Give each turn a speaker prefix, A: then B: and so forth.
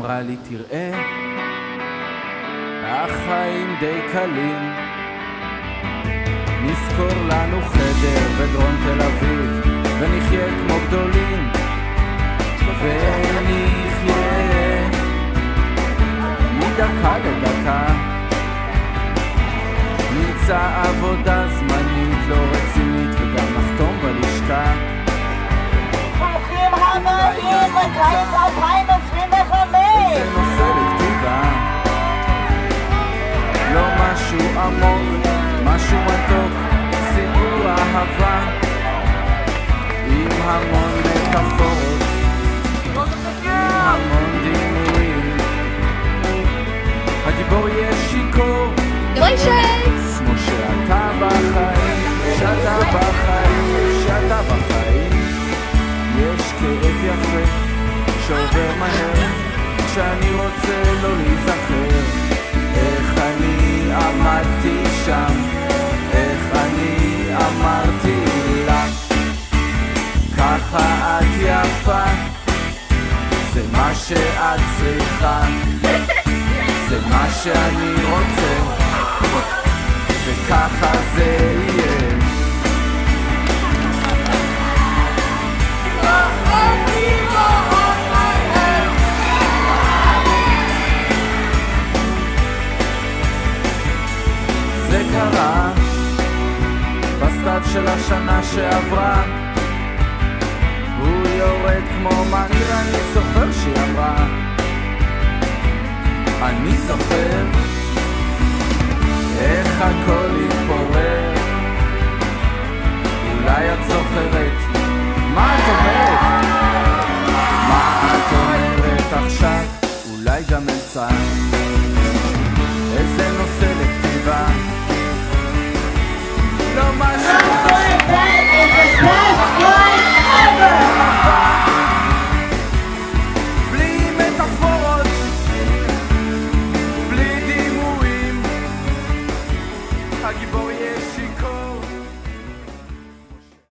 A: אמרה לי תראה, החיים די קלים, נזכור לנו חדר בדרום תל אביב ונחיה כמו גדולים, ונחיה מדקה לדקה, נמצא עבודה זמנית לא רצינית וגם נחתום בלשכה.
B: ברוכים הבאים לקיץ 2025.
A: זה נושא לכתיבה, לא משהו עמוק, משהו מתוק, סיפור אהבה עם המון מטאפורות, עם המון דימויים. הגיבור יהיה שיכור כמו שאתה בחיים, שאתה בחיים, שאתה בחיים. יש כאב יפה שעובר מהר כשאני רוצה לא להיזכר איך אני עמדתי שם, איך אני אמרתי לה ככה את יפה, זה מה שאת צריכה, זה מה שאני רוצה, וככה זה יהיה. זה קרה בסתיו של השנה שעברה, הוא יורד כמו מנגר, אני זוכר שהיא אמרה, אני זוכר איך הכל